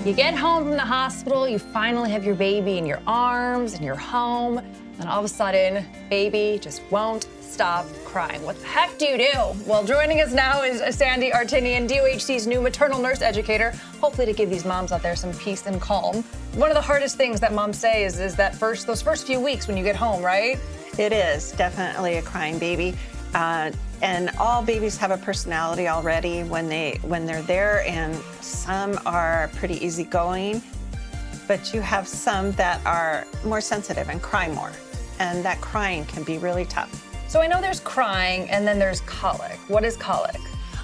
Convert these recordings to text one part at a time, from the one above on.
You get home from the hospital, you finally have your baby in your arms, and you're home, and all of a sudden, baby just won't stop crying. What the heck do you do? Well, joining us now is Sandy Artinian, DOHC's new maternal nurse educator, hopefully to give these moms out there some peace and calm. One of the hardest things that moms say is that those first few weeks when you get home, right? It is definitely a crying baby. And all babies have a personality already when they're there, and some are pretty easygoing, but you have some that are more sensitive and cry more, and that crying can be really tough. So I know there's crying and then there's colic. What is colic?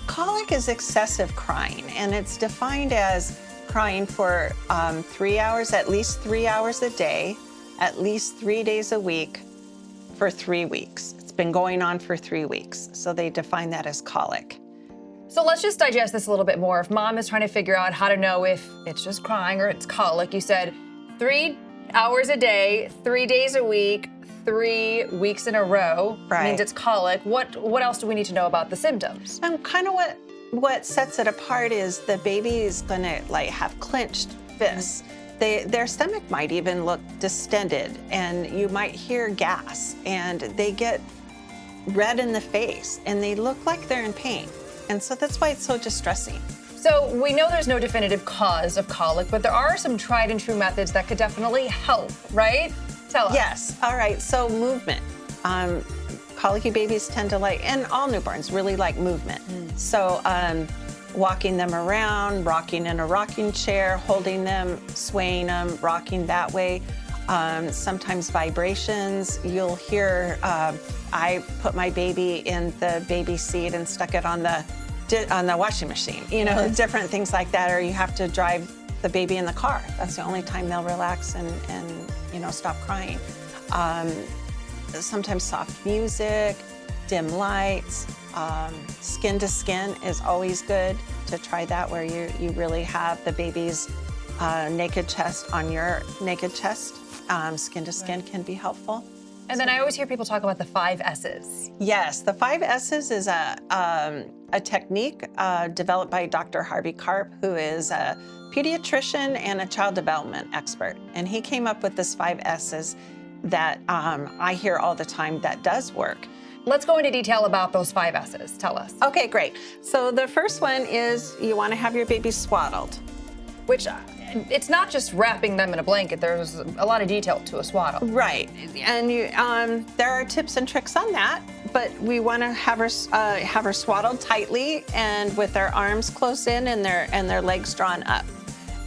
Colic is excessive crying, and it's defined as crying for 3 hours, at least 3 hours a day, at least 3 days a week for 3 weeks. It's been going on for 3 weeks, so they define that as colic. So let's just digest this a little bit more. If mom is trying to figure out how to know if it's just crying or it's colic, you said 3 hours a day, 3 days a week, 3 weeks in a row, right, means it's colic. What else do we need to know about the symptoms? Kind of what sets it apart is the baby is gonna have clenched fists. Their stomach might even look distended, and you might hear gas, and they get red in the face, and they look like they're in pain. And so that's why it's so distressing. So we know there's no definitive cause of colic, but there are some tried and true methods that could definitely help, right? Tell us. Yes, all right, so movement. Colicky babies tend to and all newborns really like movement. So walking them around, rocking in a rocking chair, holding them, swaying them, rocking that way. Sometimes vibrations. You'll hear, I put my baby in the baby seat and stuck it on the washing machine, different things like that, or you have to drive the baby in the car. That's the only time they'll relax and stop crying. Sometimes soft music, dim lights, skin to skin is always good to try that, where you really have the baby's naked chest on your naked chest. Skin to skin can be helpful. And then I always hear people talk about the 5 S's. Yes, the 5 S's is a technique developed by Dr. Harvey Karp, who is a pediatrician and a child development expert. And he came up with this 5 S's that I hear all the time that does work. Let's go into detail about those 5 S's. Tell us. Okay, great. So the first one is you want to have your baby swaddled. Which, it's not just wrapping them in a blanket. There's a lot of detail to a swaddle. Right, and there are tips and tricks on that, but we want to have her swaddled tightly and with their arms close in and their legs drawn up.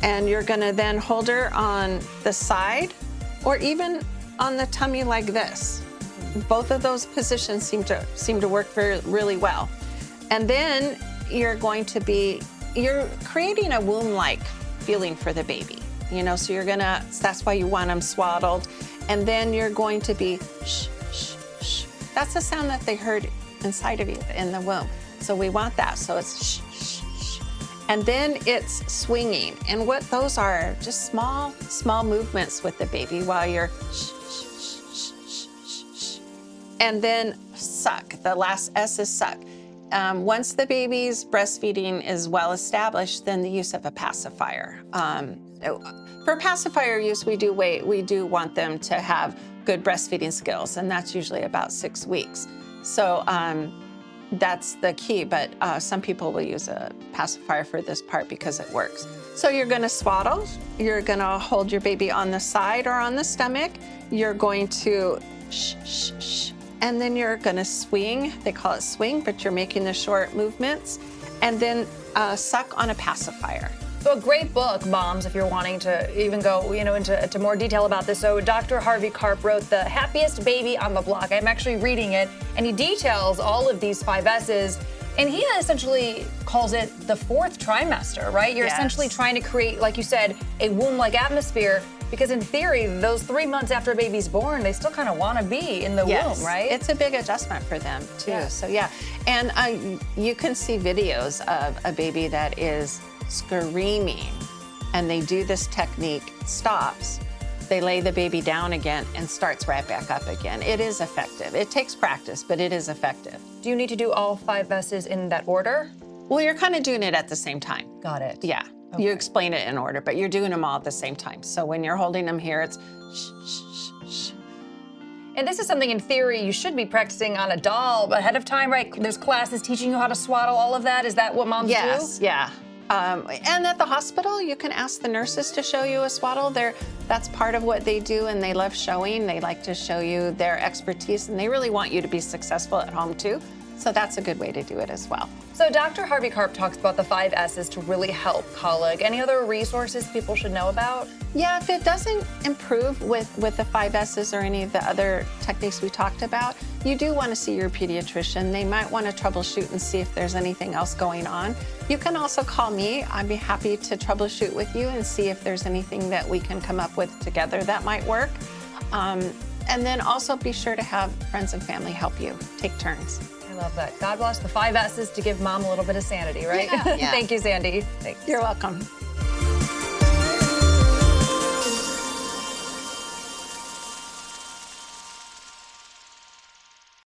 And you're going to then hold her on the side or even on the tummy like this. Both of those positions seem to work really well. And then you're creating a womb-like feeling for the baby, so that's why you want them swaddled. And then you're going to be shh, shh, shh. That's the sound that they heard inside of you in the womb. So we want that. So it's shh, shh, shh. And then it's swinging. And what those are, just small movements with the baby while you're shh, shh, shh, shh, shh, shh, shh. And then suck. The last S is suck. Once the baby's breastfeeding is well established, then the use of a pacifier. For pacifier use, we do want them to have good breastfeeding skills, and that's usually about 6 weeks. So that's the key, but some people will use a pacifier for this part because it works. So you're gonna swaddle, you're gonna hold your baby on the side or on the stomach, you're going to shh, shh, shh. And then you're gonna swing, they call it swing, but you're making the short movements, and then suck on a pacifier. So a great book, moms, if you're wanting to even go into more detail about this. So Dr. Harvey Karp wrote The Happiest Baby on the Block. I'm actually reading it, and he details all of these 5 S's, and he essentially calls it the 4th trimester, right? You're essentially trying to create, like you said, a womb-like atmosphere, because in theory, those 3 months after a baby's born, they still kind of want to be in the womb, right? It's a big adjustment for them too. Yeah. So yeah, and you can see videos of a baby that is screaming, and they do this technique, stops, they lay the baby down again and starts right back up again. It is effective. It takes practice, but it is effective. Do you need to do all 5 S's in that order? Well, you're kind of doing it at the same time. Got it. Yeah. You explain it in order, but you're doing them all at the same time. So when you're holding them here, it's shh, shh, shh, shh. And this is something in theory you should be practicing on a doll ahead of time, right? There's classes teaching you how to swaddle, all of that. Is that what moms do? Yes, yeah. And at the hospital, you can ask the nurses to show you a swaddle. That's part of what they do, and they love showing. They like to show you their expertise, and they really want you to be successful at home too. So that's a good way to do it as well. So Dr. Harvey Karp talks about the 5 S's to really help colic. Any other resources people should know about? Yeah, if it doesn't improve with the 5 S's or any of the other techniques we talked about, you do want to see your pediatrician. They might want to troubleshoot and see if there's anything else going on. You can also call me. I'd be happy to troubleshoot with you and see if there's anything that we can come up with together that might work. And then also be sure to have friends and family help you. Take turns. I love that. God bless the 5 S's to give mom a little bit of sanity, right? Yeah. Thank you, Sandy. Thanks. You're welcome.